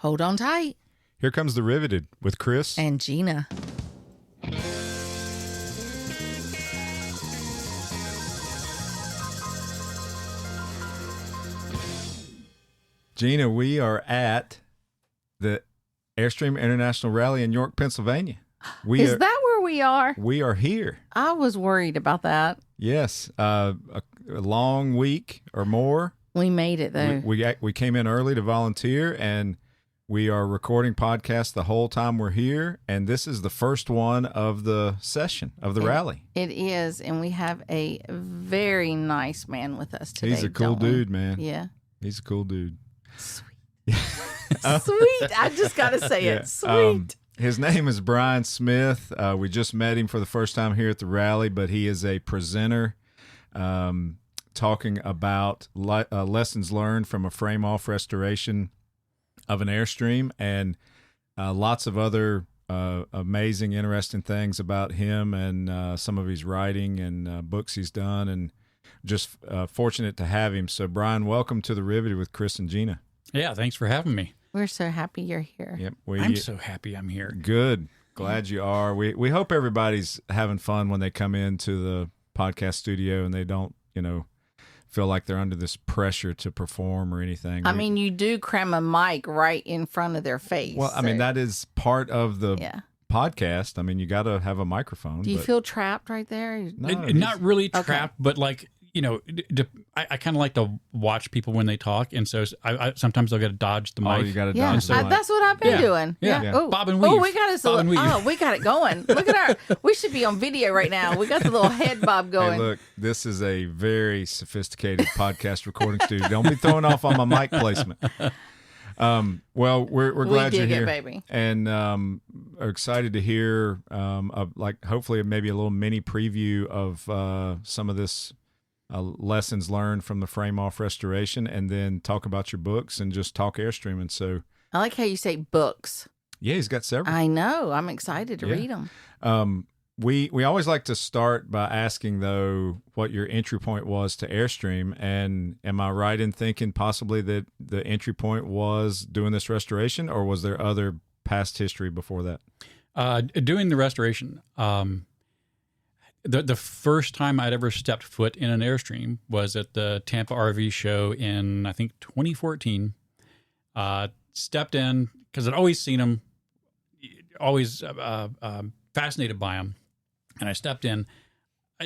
Hold on tight. Here comes the Riveted with Chris and Gina. Gina, we are at the Airstream International Rally in York, Pennsylvania. Is that where we are? We are here. I was worried about that. Yes. A long week or more. We made it, though. We came in early to volunteer, and we are recording podcasts the whole time we're here. And this is the first one of the session of the rally. It is. And we have a very nice man with us today. He's a cool dude, man. Yeah. He's a cool dude. Sweet. Sweet. I just got to say it. Sweet. His name is Brian Smith. We just met him for the first time here at the rally, but he is a presenter talking about lessons learned from a frame-off restoration of an Airstream and lots of other amazing, interesting things about him and some of his writing and books he's done, and just fortunate to have him. So, Brian, welcome to The Riveted with Chris and Gina. Yeah, thanks for having me. We're so happy you're here. Yep, I'm so happy I'm here. Good. Glad you are. We hope everybody's having fun when they come into the podcast studio and they don't, feel like they're under this pressure to perform or anything. I mean, you do cram a mic right in front of their face. Well, I mean, that is part of the podcast. I mean, you got to have a microphone. Do you feel trapped right there? No, not really trapped, but like, I kind of like to watch people when they talk, and so I sometimes I'll get to dodge the mic. Oh, you got to dodge the mic. That's what I've been doing. Yeah. Oh, Bob and weave. Oh, we got it going. Look at we should be on video right now. We got the little head bob going. Hey, look, this is a very sophisticated podcast recording studio. Don't be throwing off on my mic placement. Well, we're glad you're here, baby, and are excited to hear, hopefully maybe a little mini preview of some of this. Lessons learned from the frame-off restoration, and then talk about your books and just talk Airstreaming. So I like how you say books. Yeah, he's got several. I know. I'm excited to read them. We always like to start by asking, though, what your entry point was to Airstream. And am I right in thinking possibly that the entry point was doing this restoration, or was there other past history before that? Doing the restoration. The first time I'd ever stepped foot in an Airstream was at the Tampa RV show in, I think, 2014. Stepped in because I'd always seen them, always fascinated by them. And I stepped in.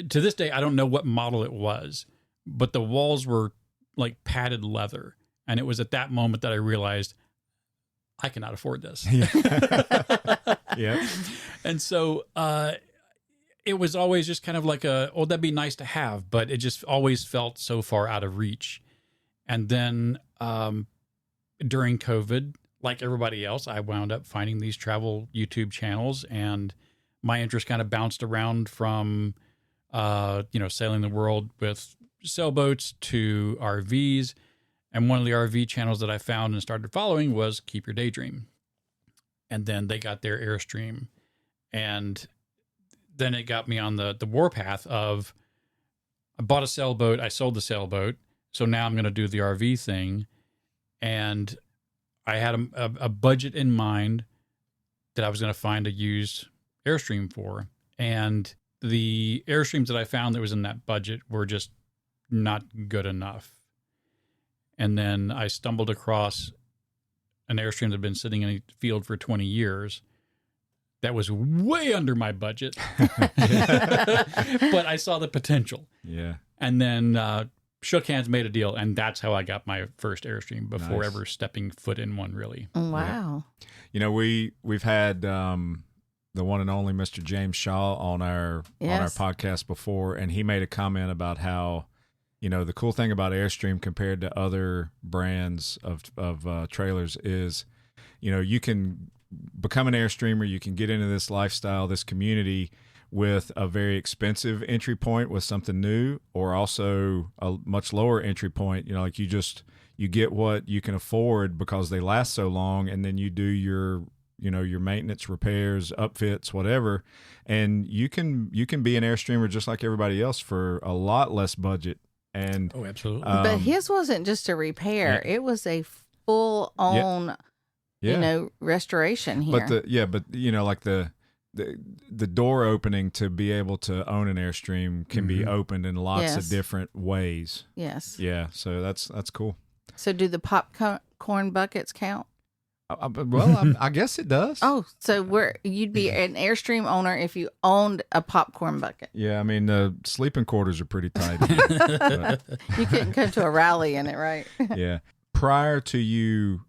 To this day, I don't know what model it was, but the walls were like padded leather. And it was at that moment that I realized I cannot afford this. Yeah. And so, it was always just kind of like that'd be nice to have, but it just always felt so far out of reach. And then during COVID, like everybody else, I wound up finding these travel YouTube channels, and my interest kind of bounced around from, sailing the world with sailboats to RVs. And one of the RV channels that I found and started following was Keep Your Daydream. And then they got their Airstream, and then it got me on the warpath of I bought a sailboat, I sold the sailboat, so now I'm going to do the RV thing. And I had a budget in mind that I was going to find a used Airstream for. And the Airstreams that I found that was in that budget were just not good enough. And then I stumbled across an Airstream that had been sitting in a field for 20 years. That was way under my budget, but I saw the potential. Yeah. And then shook hands, made a deal, and that's how I got my first Airstream before ever stepping foot in one, really. Wow. Yeah. We've had the one and only Mr. James Shaw on our podcast before, and he made a comment about how, the cool thing about Airstream compared to other brands of trailers is, you can become an Airstreamer, you can get into this lifestyle, this community with a very expensive entry point with something new, or also a much lower entry point. You get what you can afford because they last so long, and then you do your maintenance, repairs, upfits, whatever, and you can be an Airstreamer just like everybody else for a lot less budget. And absolutely. But his wasn't just a repair; it was a full-on restoration here. But like the door opening to be able to own an Airstream can be opened in lots of different ways. Yes. Yeah. So that's cool. So do the popcorn buckets count? I guess it does. Oh, so you'd be an Airstream owner if you owned a popcorn bucket. Yeah, I mean, the sleeping quarters are pretty tight. You couldn't come to a rally in it, right? Yeah. Prior to you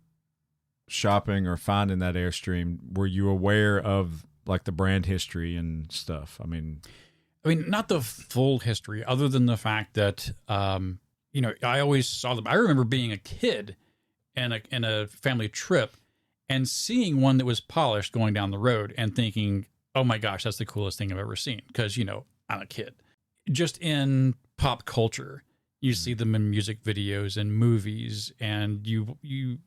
shopping or finding that Airstream, were you aware of like the brand history and stuff? I mean, not the full history, other than the fact that, I always saw them. I remember being a kid in a family trip and seeing one that was polished going down the road and thinking, oh my gosh, that's the coolest thing I've ever seen. Because, I'm a kid. Just in pop culture, you see them in music videos and movies, and you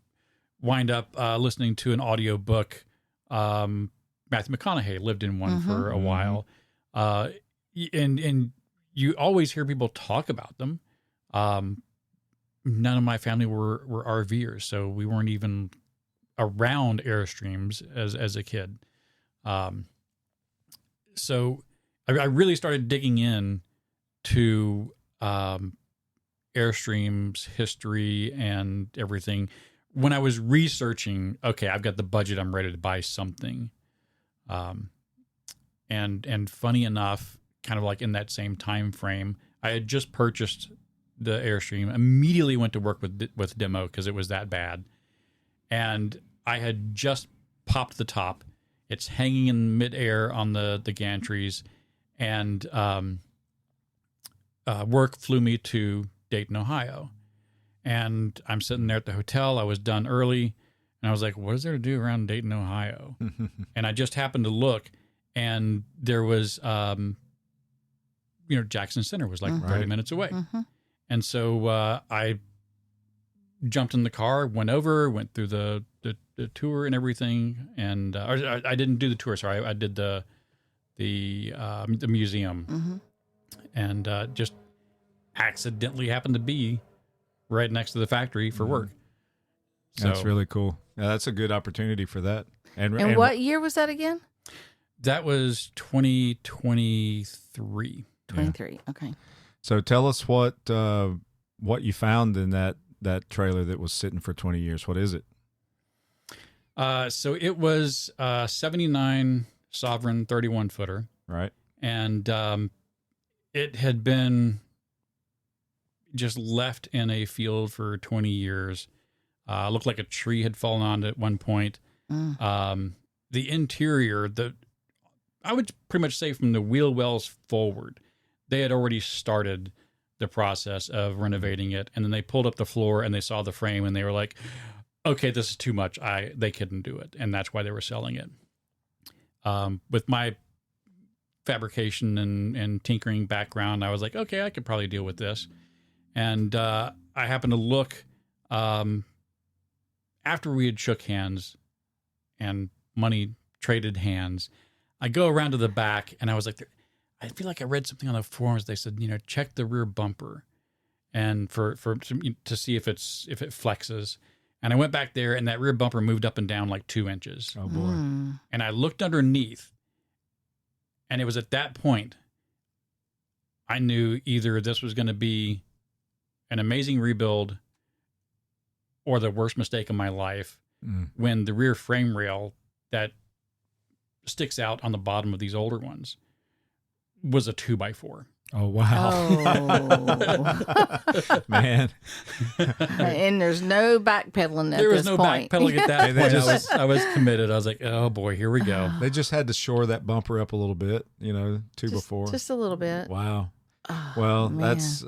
wind up listening to an audio book. Matthew McConaughey lived in one for a while. And you always hear people talk about them. None of my family were RVers, so we weren't even around Airstreams as a kid. So I really started digging in to Airstream's history and everything when I was researching. Okay, I've got the budget, I'm ready to buy something. And funny enough, kind of like in that same time frame, I had just purchased the Airstream, immediately went to work with demo because it was that bad. And I had just popped the top. It's hanging in midair on the gantries. And work flew me to Dayton, Ohio. And I'm sitting there at the hotel. I was done early. And I was like, what is there to do around Dayton, Ohio? And I just happened to look. And there was, Jackson Center was like 30 minutes away. And so I jumped in the car, went through the tour and everything. And I didn't do the tour. Sorry, I did the museum, and just accidentally happened to be right next to the factory for work. So, that's really cool. Yeah, that's a good opportunity for that. And what year was that again? That was 2023. 23. Yeah. Okay. So tell us what you found in that trailer that was sitting for 20 years. What is it? So it was 79 Sovereign 31 footer. Right. And it had been just left in a field for 20 years. Looked like a tree had fallen on it at one point. The interior, I would pretty much say from the wheel wells forward, they had already started the process of renovating it. And then they pulled up the floor and they saw the frame and they were like, okay, this is too much. They couldn't do it. And that's why they were selling it. With my fabrication and tinkering background, I was like, okay, I could probably deal with this. And I happened to look after we had shook hands and money traded hands. I go around to the back and I was like, I feel like I read something on the forums. They said, check the rear bumper and to see if it flexes. And I went back there and that rear bumper moved up and down like 2 inches. Oh boy. And I looked underneath and it was at that point I knew either this was going to be an amazing rebuild or the worst mistake of my life when the rear frame rail that sticks out on the bottom of these older ones was a 2x4. Oh, wow. Oh. Man. And there's no backpedaling at this point. There was no backpedaling at that point. I was committed. I was like, oh boy, here we go. They just had to shore that bumper up a little bit, before. Just a little bit. Wow. Oh, well, man. that's,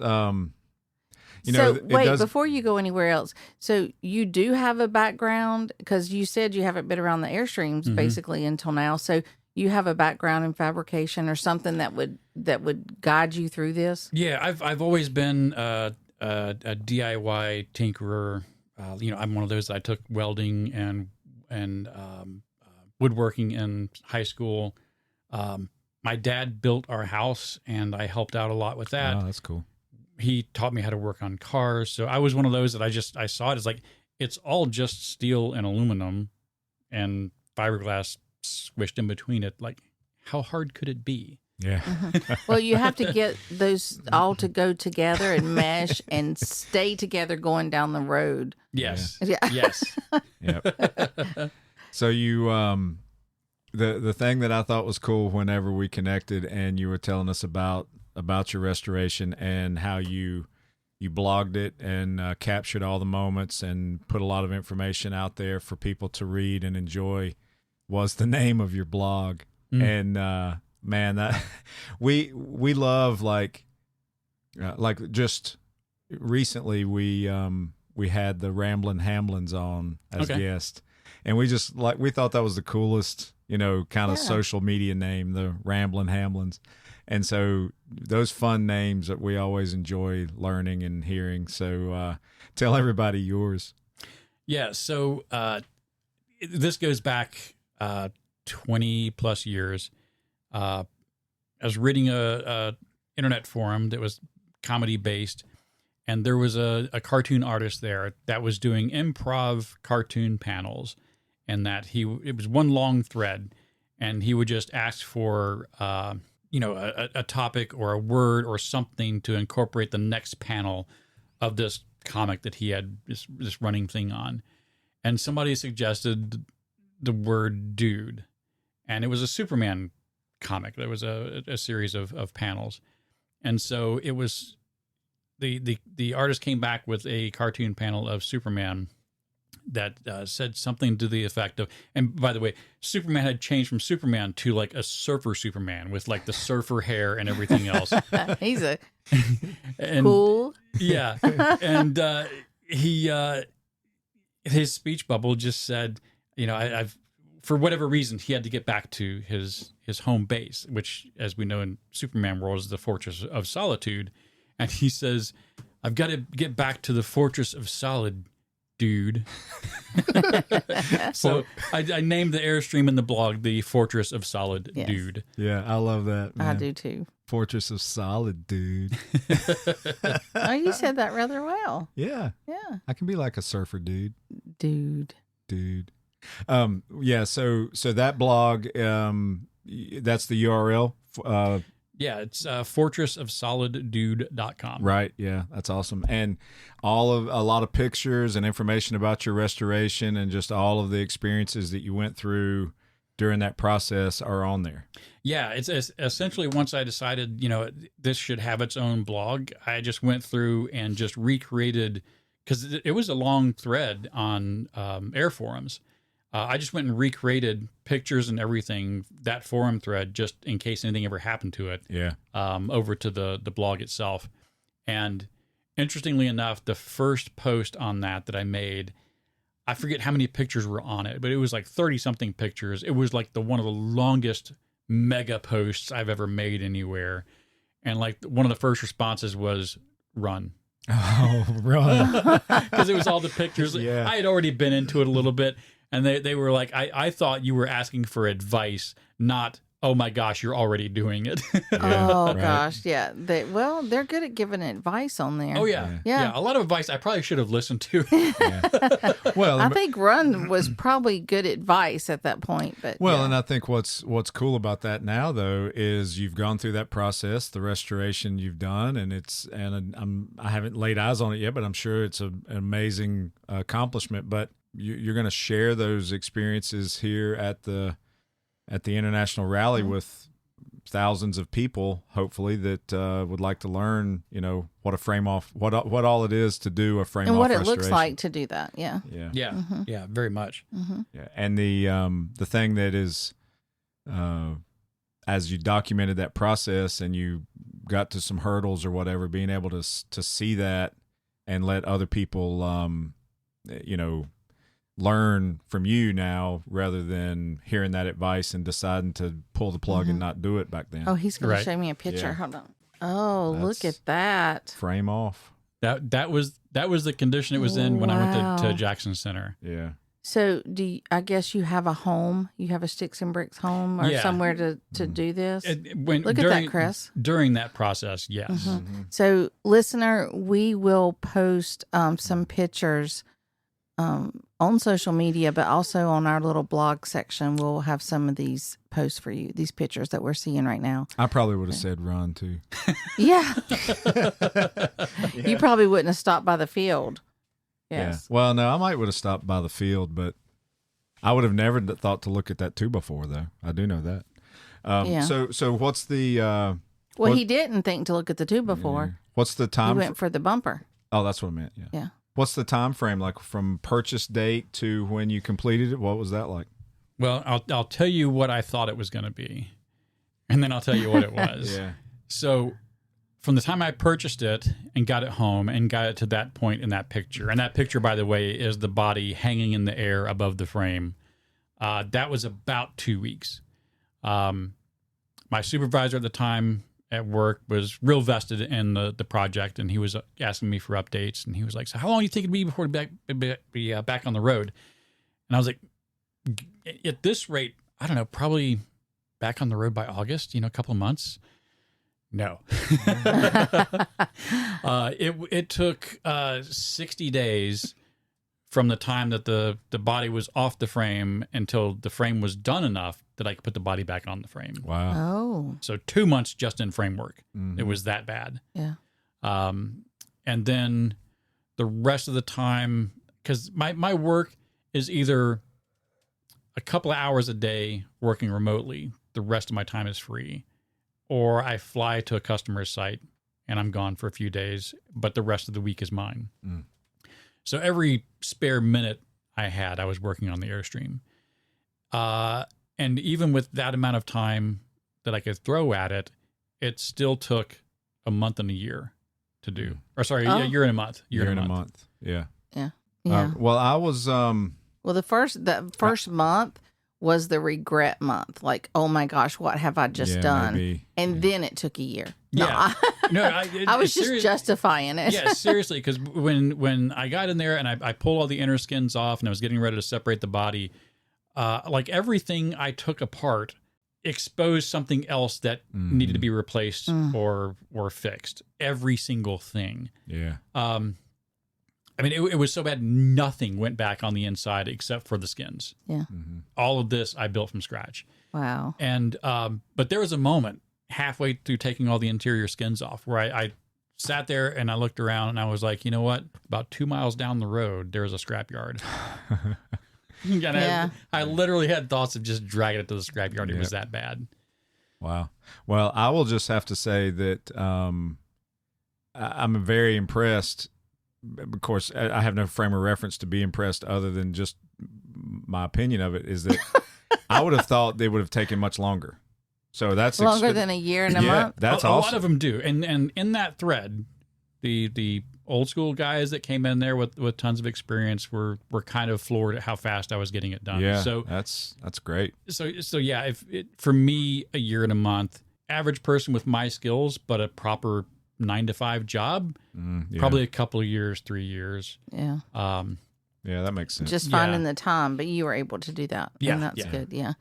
before you go anywhere else, so you do have a background, because you said you haven't been around the Airstreams basically until now. So you have a background in fabrication or something that would guide you through this? Yeah, I've always been a DIY tinkerer. I'm one of those that I took welding and woodworking in high school. My dad built our house, and I helped out a lot with that. Oh, that's cool. He taught me how to work on cars. So I was one of those that I saw it as like, it's all just steel and aluminum. and fiberglass squished in between it. Like, how hard could it be? Yeah. Well, you have to get those all to go together and mesh and stay together going down the road. Yes. Yeah. Yes. Yep. So you, the thing that I thought was cool whenever we connected and you were telling us about your restoration and how you blogged it and captured all the moments and put a lot of information out there for people to read and enjoy was the name of your blog. And man, that we love like just recently we had the Ramblin' Hamlins on as guests, and we thought that was the coolest, kind of social media name, the Ramblin' Hamlins. And so those fun names that we always enjoy learning and hearing. So tell everybody yours. Yeah. So this goes back 20 plus years. I was reading a internet forum that was comedy based, and there was a cartoon artist there that was doing improv cartoon panels, and that it was one long thread, and he would just ask for a topic or a word or something to incorporate the next panel of this comic that he had this running thing on, and somebody suggested the word dude, and it was a Superman comic. There was a series of panels, and so it was the artist came back with a cartoon panel of Superman that said something to the effect of, and by the way, Superman had changed from Superman to like a surfer Superman with like the surfer hair and everything else. He's a and, cool. Yeah. And his speech bubble just said, I've for whatever reason, he had to get back to his home base, which, as we know in Superman world, is the Fortress of Solitude. And he says, I've got to get back to the Fortress of Solid, dude. So I named the Airstream in the blog the Fortress of Solid, dude. Yeah, I love that, man. I do too. Fortress of Solid, dude. Oh, you said that rather well. Yeah. Yeah. I can be like a surfer dude. Dude. Yeah, so that blog, that's the URL. Yeah, it's fortressofsoliddude.com. Right, yeah, that's awesome. And a lot of pictures and information about your restoration and just all of the experiences that you went through during that process are on there. Yeah, it's essentially, once I decided, this should have its own blog, I just went through and just recreated, because it was a long thread on Air forums. I just went and recreated pictures and everything, that forum thread, just in case anything ever happened to it. Yeah. Over to the blog itself. And interestingly enough, the first post on that I made, I forget how many pictures were on it, but it was like 30-something pictures. It was like one of the longest mega posts I've ever made anywhere. And like one of the first responses was, run. Oh, run. Because it was all the pictures. Yeah. I had already been into it a little bit. And they were like, I thought you were asking for advice, not, oh my gosh, you're already doing it. Gosh, yeah. They're good at giving advice on there. Oh, yeah. A lot of advice I probably should have listened to. Yeah. Well, I think run was probably good advice at that point. But and I think what's cool about that now, though, is you've gone through that process, the restoration you've done, and I haven't laid eyes on it yet, but I'm sure it's an amazing accomplishment. But you're going to share those experiences here at the International Rally with thousands of people, hopefully, that would like to learn, what a frame off, what all it is to do a frame off restoration. And what it looks like to do that. Yeah. Yeah. Yeah. Very much. Mm-hmm. Yeah. And the thing that is, as you documented that process and you got to some hurdles or whatever, being able to see that and let other people, learn from you now rather than hearing that advice and deciding to pull the plug and not do it back then. Oh, he's going to show me a picture. Yeah. Hold on. Oh, look at that. Frame off. That was the condition it was in when I went to Jackson Center. Yeah. So I guess you have a home, you have a sticks and bricks home or somewhere to do this? Look at that, Chris. During that process, yes. Mm-hmm. So listener, we will post some pictures on social media, but also on our little blog section. We'll have some of these posts for you, these pictures that we're seeing right now. I probably would have said run too. Yeah. You probably wouldn't have stopped by the field. Yes. Yeah. Well, no, I might would have stopped by the field, but I would have never thought to look at that 2x4 though. I do know that. Yeah. So what's the, he didn't think to look at the 2x4. Yeah. What's the time? He went for the bumper. Oh, that's what I meant. Yeah. Yeah. What's the time frame like from purchase date to when you completed it? What was that like? Well, I'll tell you what I thought it was going to be, and then I'll tell you what it was. Yeah. So from the time I purchased it and got it home and got it to that point in that picture, and that picture, by the way, is the body hanging in the air above the frame, that was about 2 weeks. My supervisor at the time at work was real vested in the project, and he was asking me for updates, and he was like, so how long do you think it'd be before it'd be back on the road? And I was like, at this rate, I don't know, probably back on the road by August, a couple of months. No. It took 60 days from the time that the body was off the frame until the frame was done enough that I could put the body back on the frame. Wow. Oh. So 2 months just in framework. Mm-hmm. It was that bad. Yeah. And then the rest of the time, because my work is either a couple of hours a day working remotely, the rest of my time is free, or I fly to a customer's site and I'm gone for a few days, but the rest of the week is mine. Mm. So every spare minute I had, I was working on the Airstream. And even with that amount of time that I could throw at it, it still took a month and a year to do. Or sorry, a year and a month. Year and a month. Yeah. Yeah. Yeah. Well, I was... Well, the first month was the regret month. Like, oh my gosh, what have I just done? Maybe. And then it took a year. Yeah. I was just justifying it. Yeah, seriously, because when I got in there and I pulled all the inner skins off and I was getting ready to separate the body, like everything I took apart exposed something else that needed to be replaced or fixed. Every single thing. Yeah. I mean, it was so bad, nothing went back on the inside except for the skins. Yeah. Mm-hmm. All of this I built from scratch. Wow. And but there was a moment halfway through taking all the interior skins off where I sat there and I looked around and I was like, you know what? About 2 miles down the road, there's a scrapyard. And I literally had thoughts of just dragging it to the scrapyard. It was that bad. Wow. Well, I will just have to say that I'm very impressed. Of course, I have no frame of reference to be impressed other than just my opinion of it is that I would have thought they would have taken much longer. So that's longer than a year and a month. That's awesome. A awesome. lot of them do. And in that thread, the old school guys that came in there with tons of experience were kind of floored at how fast I was getting it done. Yeah, so that's great. So yeah, for me, a year and a month, average person with my skills, but a proper 9-to-5 job, probably a couple of years, 3 years. Yeah. Yeah, that makes sense. Just finding the time, but you were able to do that. Yeah, and that's good. Yeah.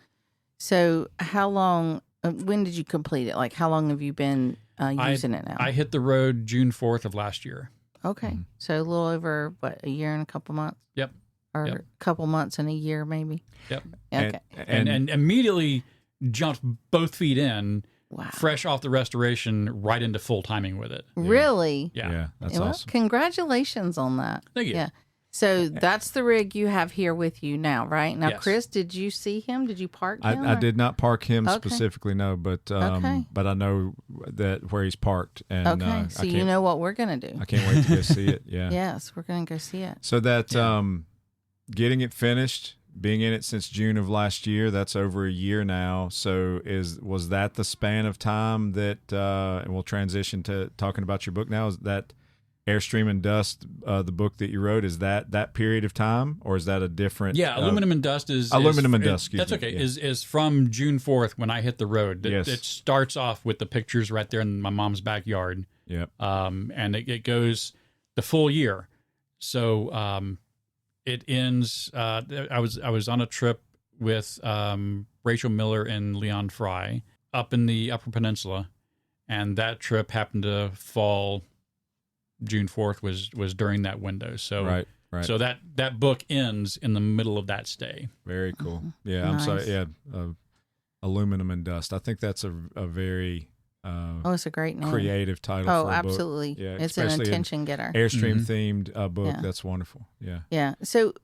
So how long, when did you complete it? Like how long have you been using it now? I hit the road June 4th of last year. Okay. So a little over, a year and a couple months? Yep. Or a couple months and a year maybe? Yep. Okay. And immediately jumped both feet in. Wow. Fresh off the restoration, right into full timing with it. Really? Yeah, that's awesome. Congratulations on that. Thank you. Yeah. So that's the rig you have here with you now, right? Now, Yes. Chris, did you see him? Did you park him? I did not park him Okay. specifically, no, but I know that where he's parked. And, Okay, so you know what we're going to do. I can't wait to go see it. Yeah. Yes, we're going to go see it. So that getting it finished, being in it since June of last year, that's over a year now. So was that the span of time that, and we'll transition to talking about your book now, is that Airstream and Dust, the book that you wrote, is that period of time, or is that a different? Yeah, Aluminum and Dust is Aluminum and Dust. That's okay. Yeah. Is from June 4th when I hit the road. It starts off with the pictures right there in my mom's backyard. Yep. And it goes the full year. So it ends. I was on a trip with Rachel Miller and Leon Fry up in the Upper Peninsula, and that trip happened to fall. June 4th was during that window. So right. Right. So that book ends in the middle of that stay. Very cool. Yeah, Nice. I'm sorry. Yeah, Aluminum and Dust. I think that's a very it's a great name. creative title. Oh, for a absolutely. book. Yeah, it's an especially attention getter. Airstream themed book. Yeah. That's wonderful. Yeah. Yeah. So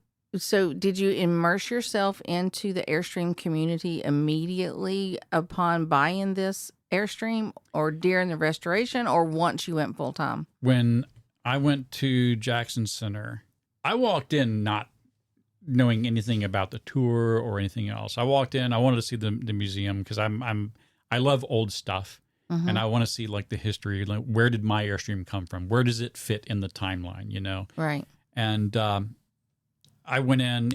did you immerse yourself into the Airstream community immediately upon buying this Airstream, or during the restoration, or once you went full time? When I went to Jackson Center, I walked in not knowing anything about the tour or anything else. I walked in, I wanted to see the museum because I love old stuff. Mm-hmm. And I want to see like the history, like where did my Airstream come from? Where does it fit in the timeline, you know? Right. And I went in,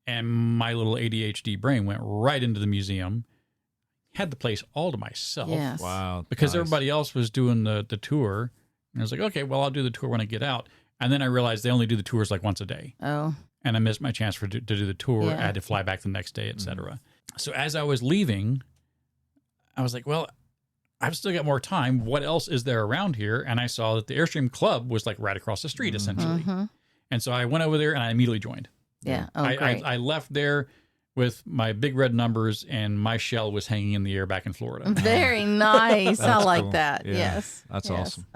and my little ADHD brain went right into the museum, had the place all to myself. Yes. Wow. Because nice. everybody else was doing the tour. And I was like, okay, well, I'll do the tour when I get out. And then I realized they only do the tours like once a day. Oh. And I missed my chance to do the tour. Yeah. I had to fly back the next day, etc. So as I was leaving, I was like, well, I've still got more time. What else is there around here? And I saw that the Airstream Club was like right across the street, essentially. Mm-hmm. And so I went over there and I immediately joined. Yeah. Oh, I great. I left there with my big red numbers, and my shell was hanging in the air back in Florida. Very nice. I That's like cool. that. Yeah, Yes. that's Yes. awesome.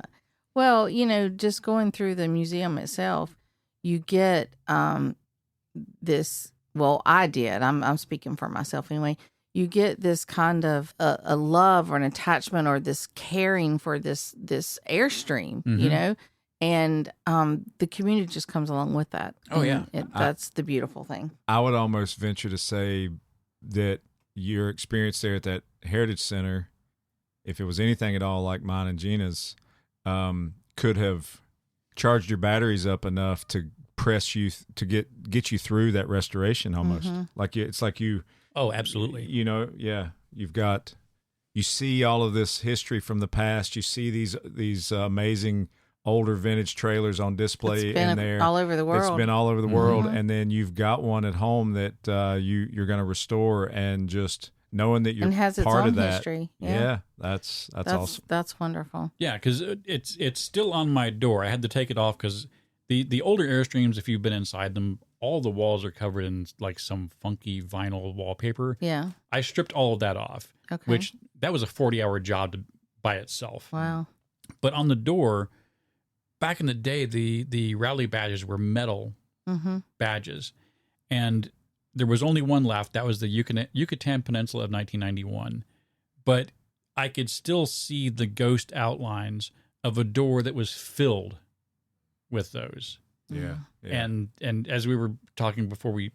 Well, just going through the museum itself, you get this. Well, I did. I'm speaking for myself anyway. You get this kind of a love or an attachment or this caring for this Airstream, Mhm. and the community just comes along with that. Oh, yeah. That's the beautiful thing. I would almost venture to say that your experience there at that Heritage Center, if it was anything at all like mine and Gina's, could have charged your batteries up enough to press you to get you through that restoration almost. Like it's like you. Oh, absolutely. You see all of this history from the past. You see these amazing older vintage trailers on display It's been in there. all over the world. It's been all over the world, Mhm. and then you've got one at home that you're going to restore, and just knowing that you're and has its part own of that. history. Yeah, that's awesome. That's wonderful. Yeah, because it's still on my door. I had to take it off because the older Airstreams, if you've been inside them, all the walls are covered in like some funky vinyl wallpaper. Yeah. I stripped all of that off, Okay. which that was a 40-hour job by itself. Wow. But on the door, back in the day, the rally badges were metal badges, and there was only one left. That was the Yucatan Peninsula of 1991. But I could still see the ghost outlines of a door that was filled with those. Yeah. And as we were talking before we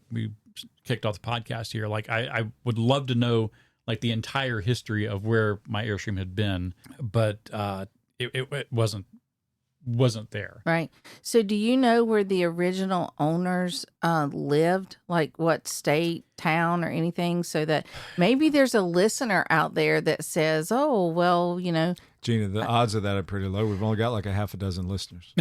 kicked off the podcast here, like I would love to know like the entire history of where my Airstream had been, but it wasn't there. Right. So do you know where the original owners lived? Like what state, town, or anything? So that maybe there's a listener out there that says, oh, well, Gina, the odds of that are pretty low. We've only got like a half a dozen listeners.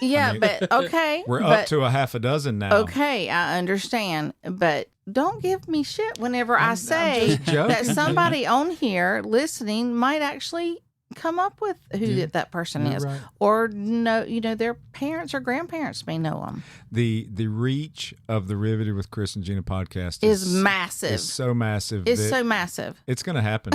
yeah, but okay. We're up to a half a dozen now. Okay, I understand. But don't give me shit whenever I say just joking. that somebody on here listening might actually come up with who that person is, right. or know, their parents or grandparents may know them. The reach of the Riveted with Chris and Gina podcast is massive. It's so massive. It's so massive. It's going to happen.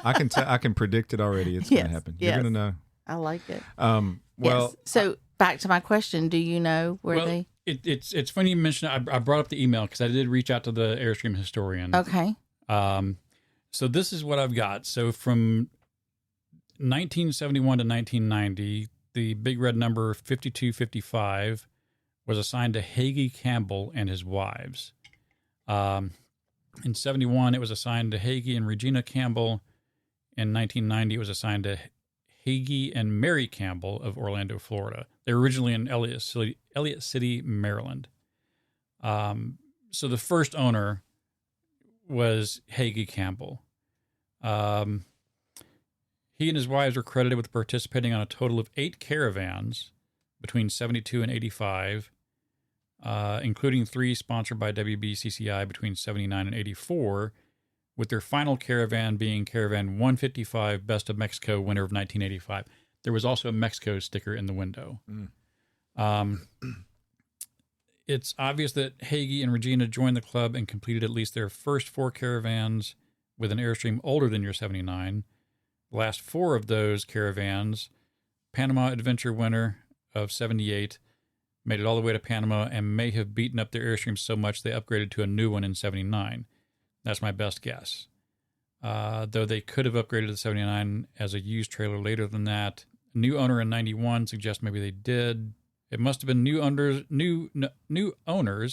I can predict it already. It's going to happen. You're going to know. I like it. Well, yes. So back to my question: do you know where they? It's funny you mentioned. I brought up the email because I did reach out to the Airstream historian. Okay. So this is what I've got. So from 1971 to 1990, the big red number 5255 was assigned to Hagee Campbell and his wives. In 71, it was assigned to Hagee and Regina Campbell. In 1990, it was assigned to Hagee and Mary Campbell of Orlando, Florida. They were originally in Elliott City, Maryland. So the first owner was Hagee Campbell. He and his wives were credited with participating on a total of 8 caravans between 72 and 85, including 3 sponsored by WBCCI between 79 and 84, with their final caravan being Caravan 155, Best of Mexico, winter of 1985. There was also a Mexico sticker in the window. it's obvious that Hagee and Regina joined the club and completed at least their first 4 caravans with an Airstream older than your 79. The last 4 of those caravans, Panama Adventure winner of 78, made it all the way to Panama and may have beaten up their Airstream so much they upgraded to a new one in 79. That's my best guess. Though they could have upgraded to 79 as a used trailer later than that. A new owner in 91 suggests maybe they did. It must have been new owners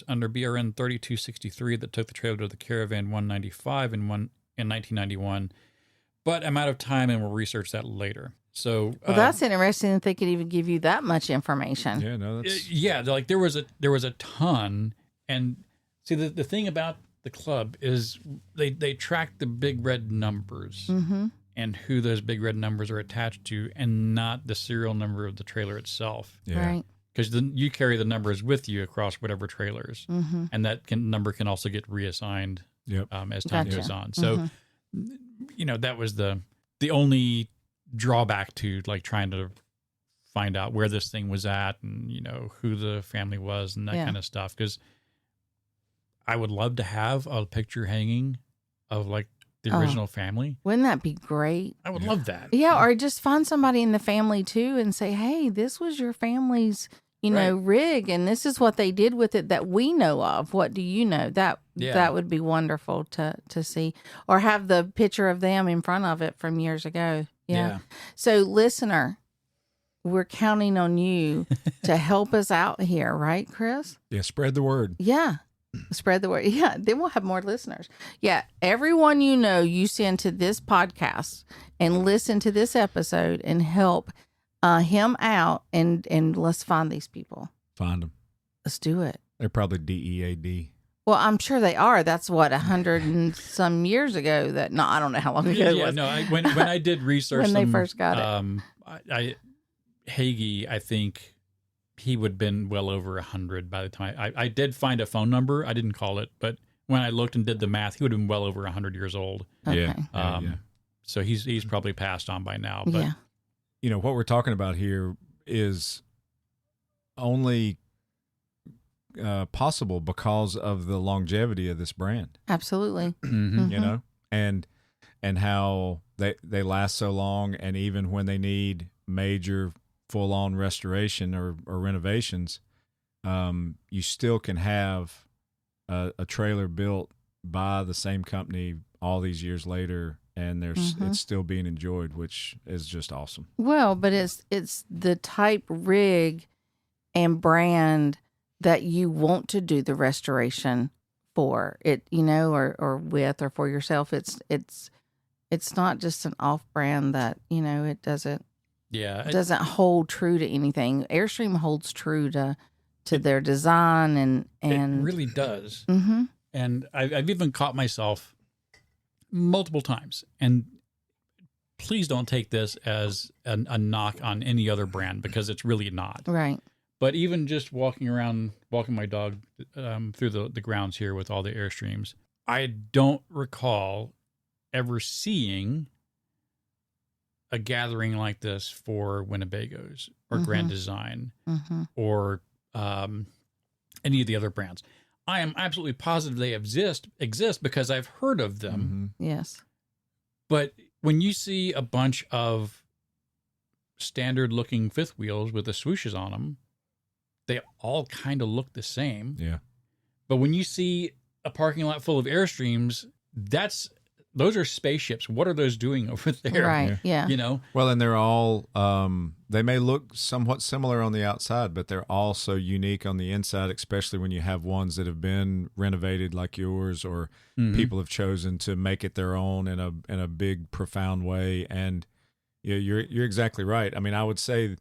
under BRN 3263 that took the trailer to the Caravan 195 in 1991. But I'm out of time and we'll research that later. So that's interesting that they could even give you that much information. Yeah, no, that's like there was a ton. And see, the thing about the club is they track the big red numbers and who those big red numbers are attached to, and not the serial number of the trailer itself. Yeah. Right. Because then you carry the numbers with you across whatever trailers, and that number can also get reassigned as time goes on. So, that was the only drawback to like trying to find out where this thing was at and who the family was and that kind of stuff. Because I would love to have a picture hanging of like the original family. Wouldn't that be great? I would love that. Yeah, or just find somebody in the family too and say, hey, this was your family's, rig, and this is what they did with it that we know of. What do you know? That would be wonderful to see. Or have the picture of them in front of it from years ago. Yeah. So, listener, we're counting on you to help us out here, right, Chris? Yeah, spread the word. Yeah. Spread the word. Yeah, then we'll have more listeners. Yeah, everyone you send to this podcast and listen to this episode and help him out, and let's find these people. Find them. Let's do it. They're probably DEAD. Well, I'm sure they are. That's what 100 and some years ago. I don't know how long ago it was. No, when I did research when they first got it, Hagee, I think he would have been well over 100 by the time I did find a phone number. I didn't call it, but when I looked and did the math, he would have been well over 100 years old. Okay. Yeah. So he's probably passed on by now. But what we're talking about here is only possible because of the longevity of this brand. Absolutely. And how they last so long, and even when they need major full-on restoration or renovations, you still can have a trailer built by the same company all these years later, and it's still being enjoyed, which is just awesome. Well, but it's the type rig and brand that you want to do the restoration for it, or with, or for yourself. It's not just an off-brand that it doesn't. Yeah, it doesn't hold true to anything. Airstream holds true to their design, and it really does. And I've even caught myself multiple times. And please don't take this as a knock on any other brand, because it's really not. Right. But even just walking my dog through the grounds here with all the Airstreams, I don't recall ever seeing a gathering like this for Winnebagos or Grand Design or any of the other brands. I am absolutely positive they exist because I've heard of them. Yes. But when you see a bunch of standard looking fifth wheels with the swooshes on them, they all kind of look the same. Yeah. But when you see a parking lot full of Airstreams, those are spaceships. What are those doing over there? Right. Yeah. Well, and they're all, they may look somewhat similar on the outside, but they're all so unique on the inside, especially when you have ones that have been renovated like yours, or people have chosen to make it their own in a big, profound way. And you're exactly right. I mean, I would say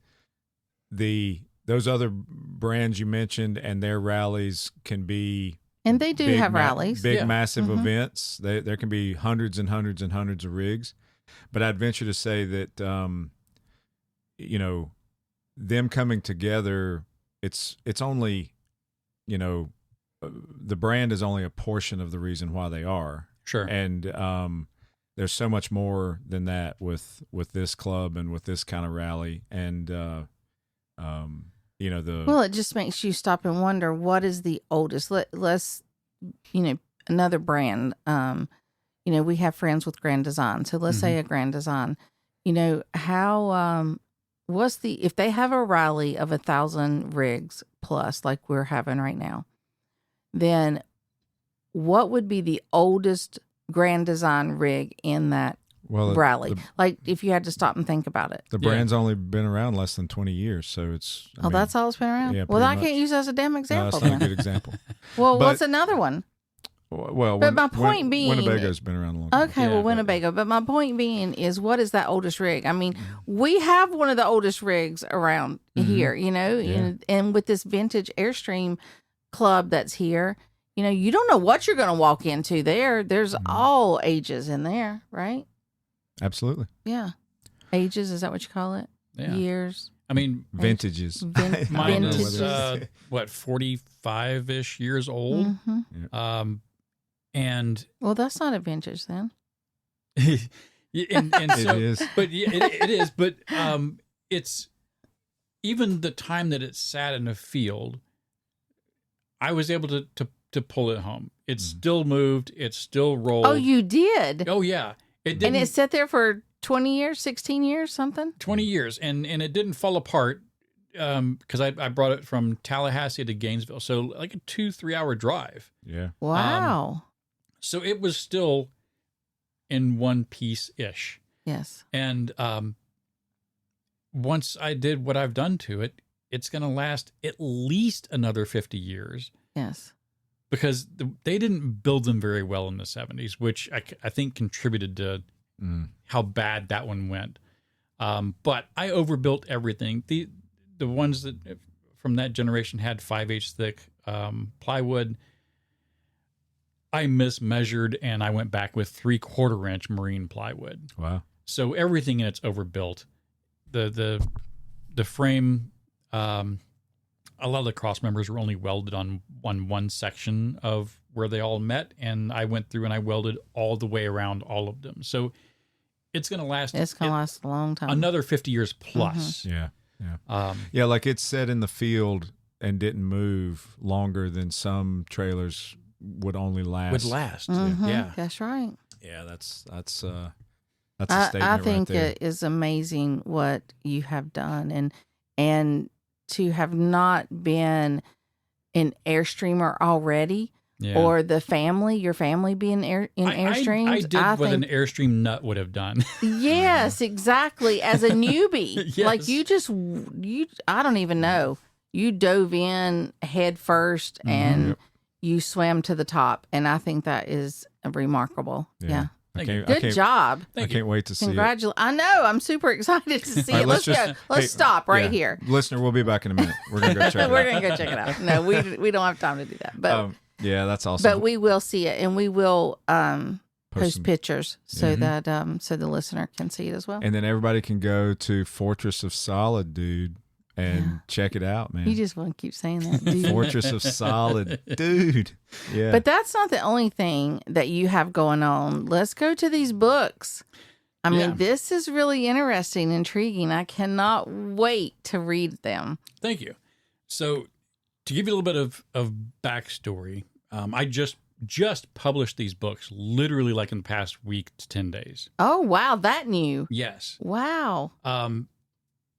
those other brands you mentioned and their rallies can be, and they do have rallies. Big, massive events. There can be hundreds and hundreds and hundreds of rigs. But I'd venture to say that, them coming together, it's only, the brand is only a portion of the reason why they are. Sure. And there's so much more than that with this club and with this kind of rally. And Well, it just makes you stop and wonder, what is the oldest? Let's, another brand. We have friends with Grand Design. So let's say a Grand Design. How if they have a rally of 1,000 rigs plus, like we're having right now, then what would be the oldest Grand Design rig in that rally? Like if you had to stop and think about it. The brand's only been around less than 20 years, so it's... that's all it's been around? Yeah, well, I can't use that as a damn example. No, that's not a good example. Well, what's another one? Well, but my point being... Winnebago's been around a long time. Okay, Winnebago. But my point being is, what is that oldest rig? I mean, we have one of the oldest rigs around here, and with this vintage Airstream club that's here, you don't know what you're going to walk into there. There's all ages in there, right? Absolutely. Yeah. Ages, is that what you call it? Yeah. Years. I mean, vintages. Mine is 45-ish years old. And well, that's not a vintage then. and so, it is. But it is. But it's even the time that it sat in a field, I was able to pull it home. It still moved. It still rolled. Oh, you did? Oh, yeah. It didn't, and it sat there for 20 years, 16 years, something? 20 years. And it didn't fall apart because I brought it from Tallahassee to Gainesville. So like a 2-3 hour drive. Yeah. Wow. So it was still in one piece-ish. Yes. And once I did what I've done to it, it's going to last at least another 50 years. Yes. Because they didn't build them very well in the 70s, which I think contributed to how bad that one went. But I overbuilt everything. The ones that from that generation had 5/8 thick plywood, I mismeasured and I went back with 3/4 inch marine plywood. Wow. So everything in it's overbuilt. The frame, a lot of the cross members were only welded on one section of where they all met, and I went through and I welded all the way around all of them. So it's going to last. It's going to last a long time. Another 50 years plus. Yeah. Yeah, like it sat in the field and didn't move longer than some trailers would only last. Would last. Yeah. That's right. Yeah, that's a statement I think right there. it is amazing what you have done, and to have not been an Airstreamer already, or your family being in Airstreams. I did what an Airstream nut would have done. Yes, exactly. As a newbie, Yes. like I don't even know. You dove in head first and you swam to the top, and I think that is remarkable. Yeah. Good job. I can't wait to see it. Congratulations. I know. I'm super excited to see it. Let's go. Let's stop right here. Listener, we'll be back in a minute. We're going to go check it out. We're going to go check it out. No, we don't have time to do that. But yeah, that's awesome. But we will see it, and we will post pictures so that so the listener can see it as well. And then everybody can go to Fortress of Solid, dude, and check it out, man. You just want to keep saying that, dude. Fortress of Solid, dude. Yeah. But that's not the only thing that you have going on. Let's go to these books. I mean, this is really interesting, intriguing. I cannot wait to read them. Thank you. So, to give you a little bit of backstory, I just published these books literally like in the past week to 10 days. Oh, wow. That new. Yes. Wow.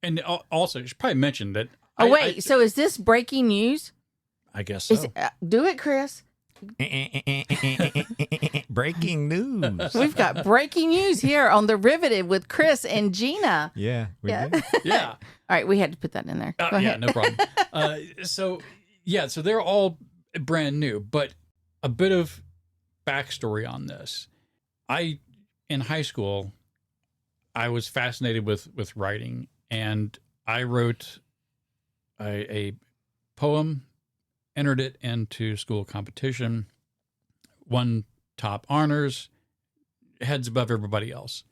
And also, I should probably mention that. So is this breaking news? I guess so. Do it, Chris. Breaking news. We've got breaking news here on The Riveted with Chris and Gina. Yeah, we did. Yeah. All right, we had to put that in there. Yeah, no problem. So they're all brand new, but a bit of backstory on this. In high school, I was fascinated with writing, and I wrote a poem, entered it into school competition, won top honors, heads above everybody else.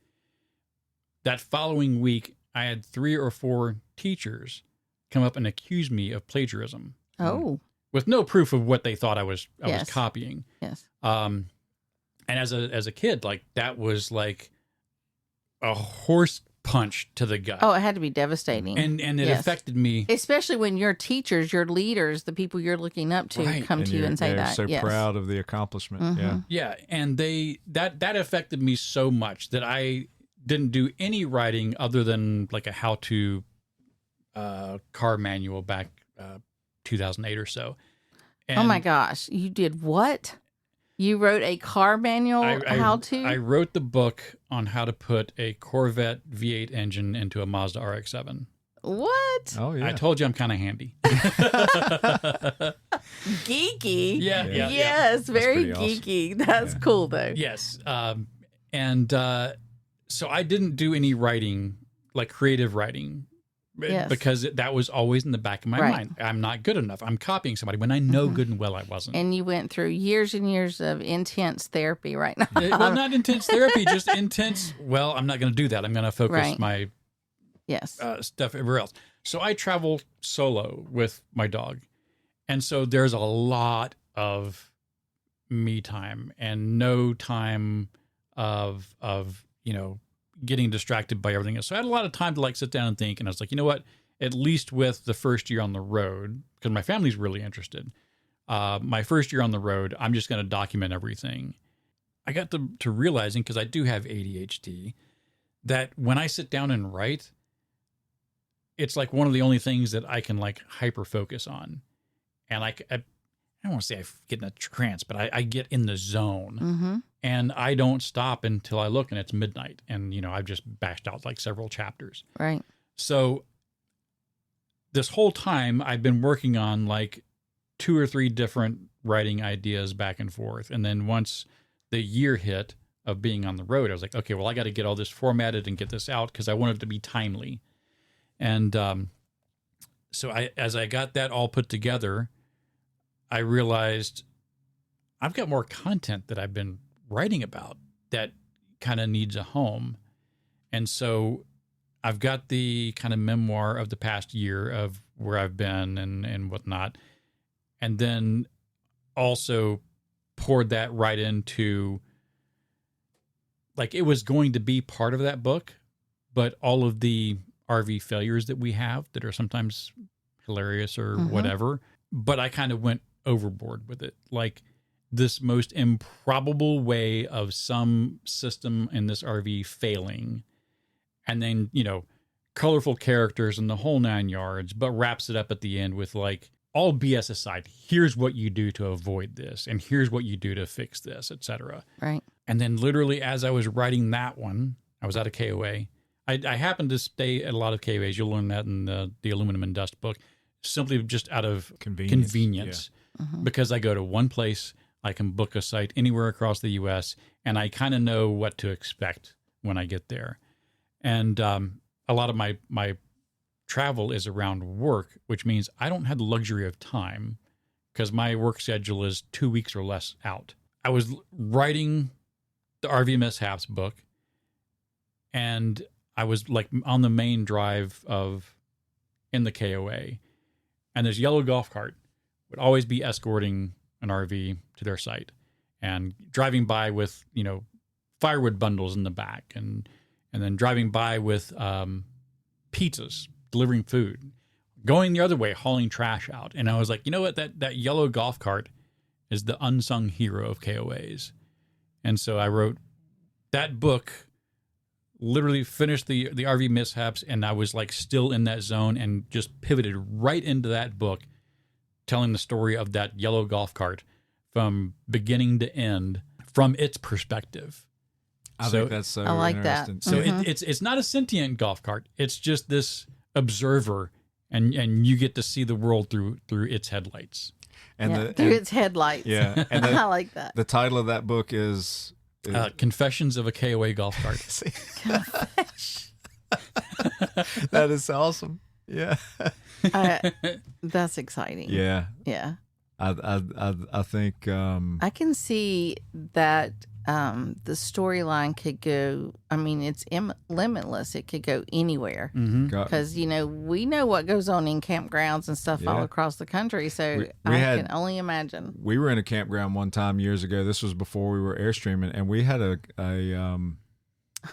That following week, I had 3 or 4 teachers come up and accuse me of plagiarism. Oh. With no proof of what they thought I was copying. Yes. And as a kid, like that was like a horse punch to the gut. Oh, it had to be devastating. And it affected me. Especially when your teachers, your leaders, the people you're looking up to come to you and say that. They're so proud of the accomplishment. Mm-hmm. Yeah. And that affected me so much that I didn't do any writing other than like a how-to car manual back 2008 or so. And oh my gosh. You did what? You wrote a car manual how-to? I wrote the book on how to put a Corvette V8 engine into a Mazda RX-7. What? Oh, yeah. I told you I'm kind of handy. Geeky. Yeah. Yes, very geeky. Awesome. That's cool, though. Yes. So I didn't do any writing, like creative writing, because that was always in the back of my mind. I'm not good enough. I'm copying somebody when I know good and well I wasn't. And you went through years and years of intense therapy right now. Well, not intense therapy, just intense. Well, I'm not going to do that. I'm going to focus my stuff everywhere else. So I travel solo with my dog. And so there's a lot of me time and no time of getting distracted by everything else. So I had a lot of time to like sit down and think. And I was like, you know what? At least with the first year on the road, because my family's really interested. My first year on the road, I'm just going to document everything. I got to realizing, because I do have ADHD, that when I sit down and write, it's like one of the only things that I can like hyper focus on. And I don't want to say I get in a trance, but I get in the zone. Mm-hmm. And I don't stop until I look and it's midnight. And, I've just bashed out like several chapters. Right. So this whole time I've been working on like 2 or 3 different writing ideas back and forth. And then once the year hit of being on the road, I was like, okay, well, I got to get all this formatted and get this out because I want it to be timely. And so as I got that all put together, I realized I've got more content that I've been writing about that kind of needs a home. And so I've got the kind of memoir of the past year of where I've been and whatnot. And then also poured that right into, like, it was going to be part of that book, but all of the RV failures that we have that are sometimes hilarious or whatever, but I kind of went overboard with it. Like, this most improbable way of some system in this RV failing, and then, colorful characters and the whole 9 yards, but wraps it up at the end with like, all BS aside, here's what you do to avoid this, and here's what you do to fix this, etc. Right. And then literally as I was writing that one, I was at a KOA. I happened to stay at a lot of KOAs. You'll learn that in the Aluminum and Dust book, simply just out of convenience. Yeah. Because I go to one place, I can book a site anywhere across the U.S., and I kind of know what to expect when I get there. And a lot of my travel is around work, which means I don't have the luxury of time because my work schedule is 2 weeks or less out. I was writing the RV Mishaps book, and I was like on the main drive in the KOA, and this yellow golf cart would always be escorting an RV to their site and driving by with, firewood bundles in the back and then driving by with pizzas, delivering food, going the other way, hauling trash out. And I was like, you know what, that yellow golf cart is the unsung hero of KOAs. And so I wrote that book, literally finished the RV Mishaps, and I was like still in that zone and just pivoted right into that book, telling the story of that yellow golf cart from beginning to end from its perspective. I think that's so I like interesting. that. So it's not a sentient golf cart. It's just this observer, and you get to see the world through its headlights. And through its headlights. Yeah. And I like that. The title of that book is Confessions of a KOA Golf Cart. That is awesome. Yeah. That's exciting. Yeah. Yeah. I think I can see that the storyline could go, it's limitless. It could go anywhere because, we know what goes on in campgrounds and stuff all across the country. So I can only imagine. We were in a campground one time years ago. This was before we were Airstreaming, and we had a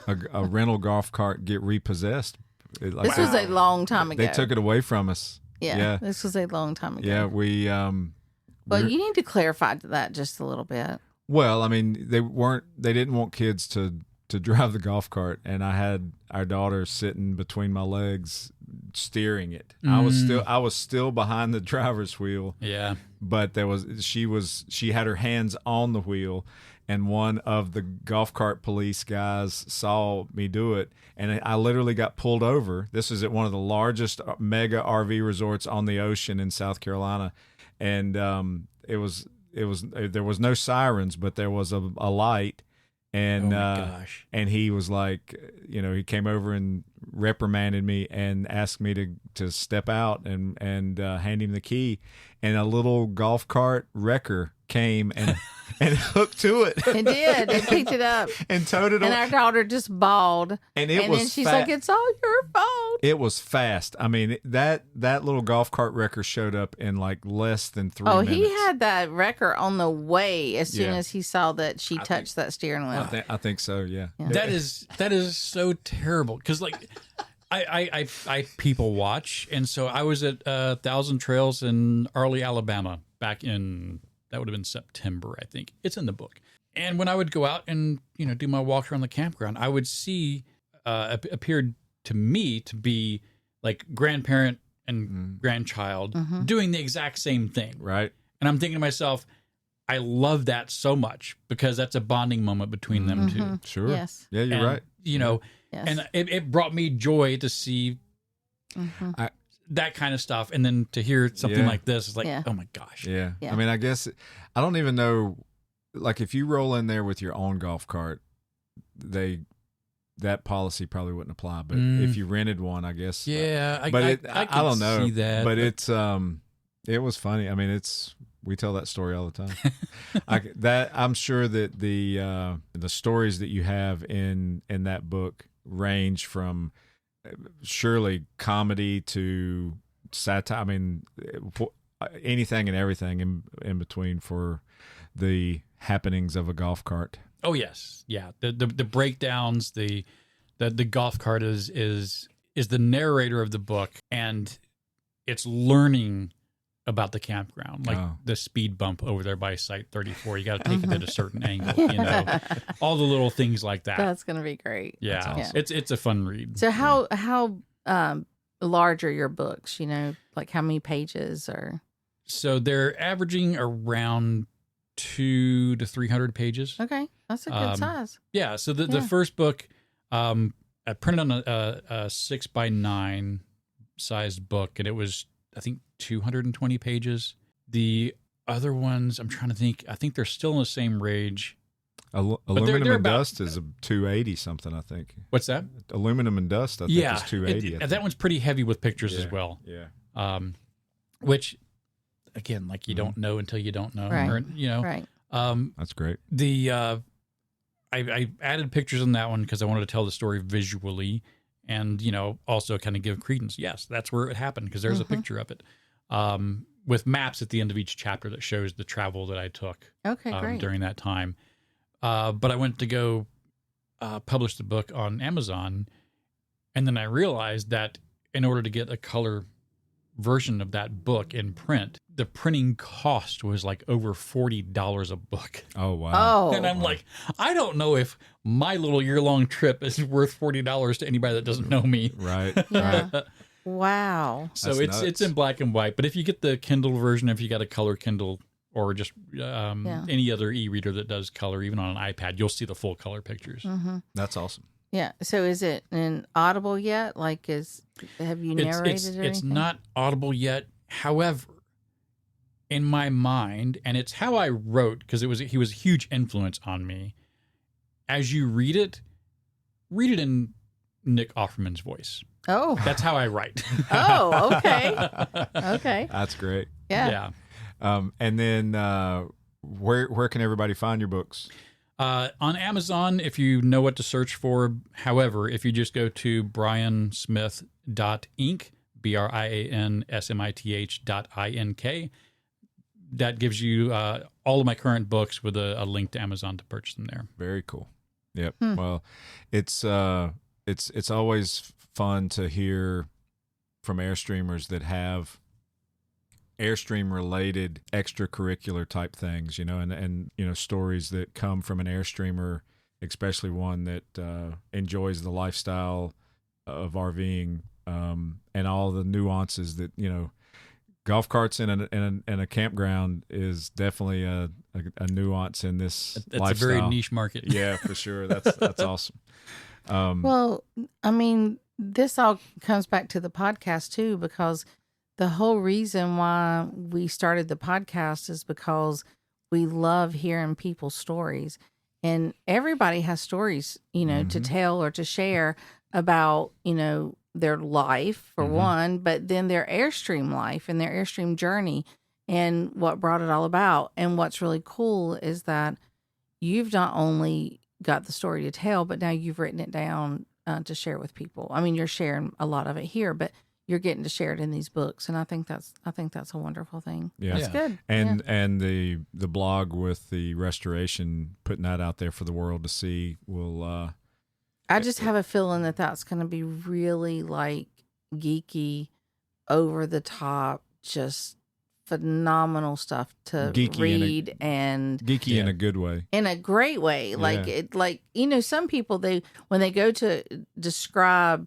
a rental golf cart get repossessed. This was a long time ago. They took it away from us. Yeah, this was a long time ago. Yeah, we. Well, you need to clarify that just a little bit. Well, I mean, they didn't want kids to drive the golf cart, and I had our daughter sitting between my legs steering it. I was still behind the driver's wheel. Yeah. But she had her hands on the wheel, and one of the golf cart police guys saw me do it, and I literally got pulled over. This is at one of the largest mega RV resorts on the ocean in South Carolina, and there was no sirens, but there was a light. And gosh. And he was like, he came over and reprimanded me and asked me to step out and hand him the key. And a little golf cart wrecker came and hooked to it. It did. It picked it up and towed it. And our daughter just bawled. And then she's like, "It's all your fault." It was fast. I mean, that little golf cart wrecker showed up in like less than 3 minutes. Oh, he had that wrecker on the way as soon as he saw that she touched that steering wheel. I think so. Yeah. That is so terrible because like. I people watch, and so I was at 1,000 Trails in Arley, Alabama, back in, that would have been September, I think. It's in the book. And when I would go out and do my walk around the campground, I would see appeared to me to be like grandparent and grandchild doing the exact same thing. Right. And I'm thinking to myself, I love that so much because that's a bonding moment between them two. Sure. Yes. Yeah, you're right. Yes. And it brought me joy to see that kind of stuff. And then to hear something like this is like, oh my gosh. Yeah. I mean, I guess, I don't even know, like if you roll in there with your own golf cart, that policy probably wouldn't apply. But if you rented one, I guess. Yeah. I don't know. See that, but it's, it was funny. I mean, we tell that story all the time. I'm sure that the stories that you have in that book range from surely comedy to satire. I mean, anything and everything in between for the happenings of a golf cart. Oh yes, yeah. The breakdowns. The golf cart is the narrator of the book, and it's learning about the campground, like the speed bump over there by Site 34. You got to take it at a certain angle, all the little things like that. That's going to be great. Yeah. Awesome. It's a fun read. So how large are your books? Like how many pages or? So they're averaging around 200 to 300 pages. Okay. That's a good size. Yeah. So the first book, I printed on a 6x9 sized book, and it was, I think, 220 pages. The other ones, I'm trying to think. I think they're still in the same range. Aluminum and Dust is a 280 something, I think. What's that? Aluminum and Dust, I think, is 280. That one's pretty heavy with pictures as well. Yeah. Which, again, like you don't know until you don't know. Right. Or, right. That's great. I added pictures on that one because I wanted to tell the story visually and, also kind of give credence. Yes, that's where it happened because there's a picture of it. With maps at the end of each chapter that shows the travel that I took great. during that time. But I went to go publish the book on Amazon, and then I realized that in order to get a color version of that book in print, the printing cost was like over $40 a book. Oh, wow. Oh. And I'm like, I don't know if my little year-long trip is worth $40 to anybody that doesn't know me. Right. Yeah. Right. Wow. So it's in black and white, but if you get the Kindle version, if you got a color Kindle or just any other e-reader that does color, even on an iPad, you'll see the full color pictures. Mm-hmm. That's awesome. Yeah. So is it in Audible yet? Like, have you narrated or anything? It's not Audible yet. However, in my mind, and it's how I wrote, because he was a huge influence on me. As you read it in Nick Offerman's voice. Oh. That's how I write. Oh, okay. Okay. That's great. Yeah. And then where can everybody find your books? On Amazon, if you know what to search for. However, if you just go to briansmith.inc, BriansMith.ink, that gives you all of my current books with a link to Amazon to purchase them there. Very cool. Yep. Well, it's always fun to hear from Airstreamers that have Airstream related extracurricular type things, and stories that come from an Airstreamer, especially one that enjoys the lifestyle of RVing, and all the nuances that, golf carts in a campground is definitely a nuance in this lifestyle. It's a very niche market. Yeah, for sure. That's awesome. Well, I mean, this all comes back to the podcast too, because the whole reason why we started the podcast is because we love hearing people's stories, and everybody has stories, to tell or to share about, their life for one, but then their Airstream life and their Airstream journey and what brought it all about. And what's really cool is that you've not only got the story to tell, but now you've written it down to share with people. I mean, you're sharing a lot of it here, but you're getting to share it in these books, and I think that's a wonderful thing. Yeah, that's good. And the blog with the restoration, putting that out there for the world to see will. I just have a feeling that that's going to be really like geeky, over the top, just phenomenal stuff to read and geeky in a good way, in a great way. Like some people, when they go to describe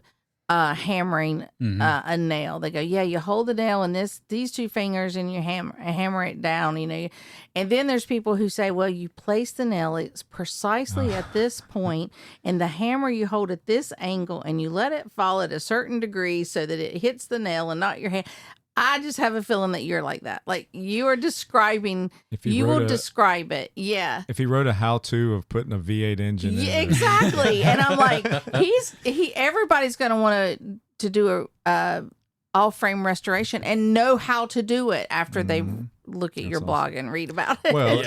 hammering a nail, they go, you hold the nail in these two fingers and you hammer it down, and then there's people who say, well, you place the nail, it's precisely at this point, and the hammer you hold at this angle, and you let it fall at a certain degree so that it hits the nail and not your hand. I just have a feeling that you're like that. Like, you are describing, you will describe it. Yeah. If he wrote a how-to of putting a V8 engine in exactly. And I'm like, everybody's going to want to do a all-frame restoration and know how to do it after they look at your blog and read about it. Well,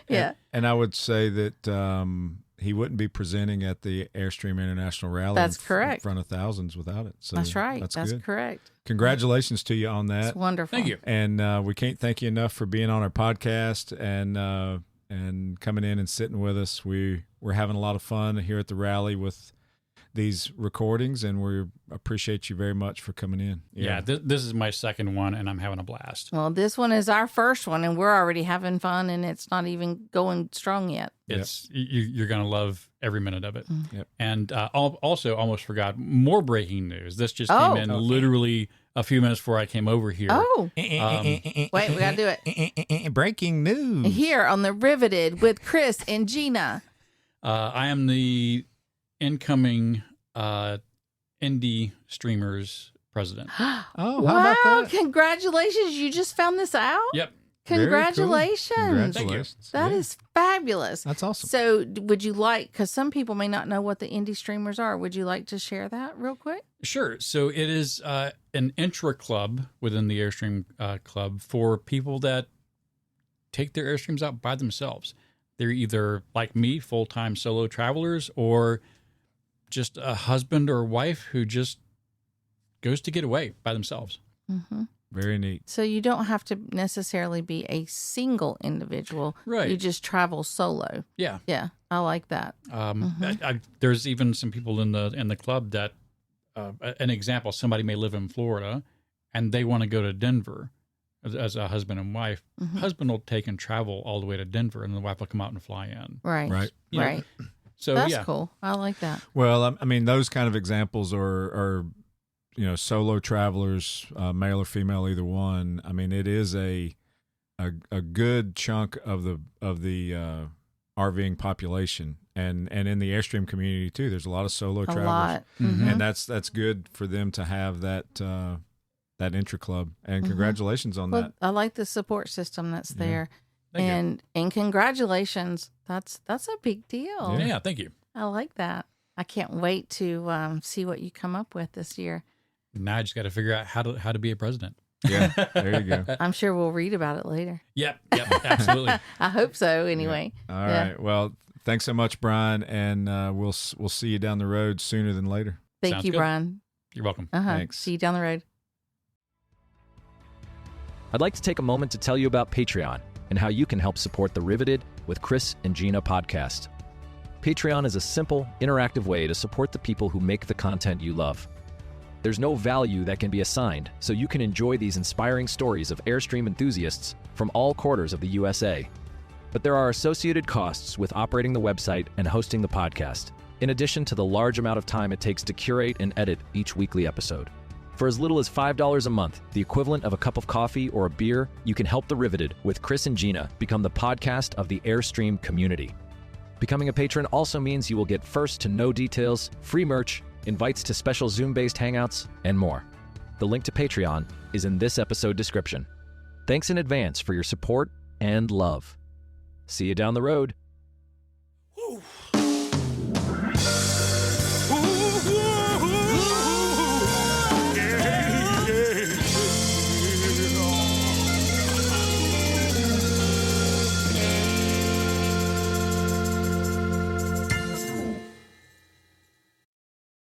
yeah. And I would say that he wouldn't be presenting at the Airstream International Rally. That's correct. In front of thousands without it. So that's right. That's good. Correct. Congratulations to you on that. It's wonderful. Thank you. And we can't thank you enough for being on our podcast and coming in and sitting with us. We're having a lot of fun here at the rally with these recordings, and we appreciate you very much for coming in. Yeah, this is my second one, and I'm having a blast. Well, this one is our first one, and we're already having fun, and it's not even going strong yet. You're going to love every minute of it. Yep. And also, almost forgot, more breaking news. This just came in literally a few minutes before I came over here. Wait, we got to do it. Breaking news. Here on The Riveted with Chris and Gina. I am the incoming Indie Streamers president. How wow, about that? Congratulations. You just found this out? Yep. Congratulations. Cool. Congratulations. That is fabulous. That's awesome. So would you like, because some people may not know what the Indie Streamers are, would you like to share that real quick? Sure. So it is an intra-club within the Airstream club for people that take their Airstreams out by themselves. They're either, like me, full-time solo travelers, or just a husband or wife who just goes to get away by themselves. Mm-hmm. Very neat. So you don't have to necessarily be a single individual. Right. You just travel solo. Yeah. Yeah. I like that. There's even some people in the club that, an example, somebody may live in Florida and they want to go to Denver as a husband and wife. Mm-hmm. Husband will take and travel all the way to Denver, and the wife will come out and fly in. Right. Right. You know? Right. So that's cool. I like that. Well, I mean, those kind of examples are solo travelers, male or female, either one. I mean, it is a good chunk of the RVing population, and in the Airstream community too. There's a lot of solo travelers, lot. Mm-hmm. and that's good for them to have that intraclub. And congratulations on that. I like the support system that's there. Thank you. And congratulations. That's a big deal. Yeah, thank you. I like that. I can't wait to see what you come up with this year. Now I just got to figure out how to be a president. Yeah, there you go. I'm sure we'll read about it later. Yep, absolutely. I hope so. Anyway. Yeah. All right. Well, thanks so much, Brian, and we'll see you down the road sooner than later. Thank you, good. Brian. You're welcome. Thanks. See you down the road. I'd like to take a moment to tell you about Patreon and how you can help support the Riveted with Chris and Gina podcast. Patreon is a simple, interactive way to support the people who make the content you love. There's no value that can be assigned, so you can enjoy these inspiring stories of Airstream enthusiasts from all quarters of the USA. But there are associated costs with operating the website and hosting the podcast, in addition to the large amount of time it takes to curate and edit each weekly episode. For as little as $5 a month, the equivalent of a cup of coffee or a beer, you can help The Riveted with Chris and Gina become the podcast of the Airstream community. Becoming a patron also means you will get first-to-know details, free merch, invites to special Zoom-based hangouts, and more. The link to Patreon is in this episode description. Thanks in advance for your support and love. See you down the road.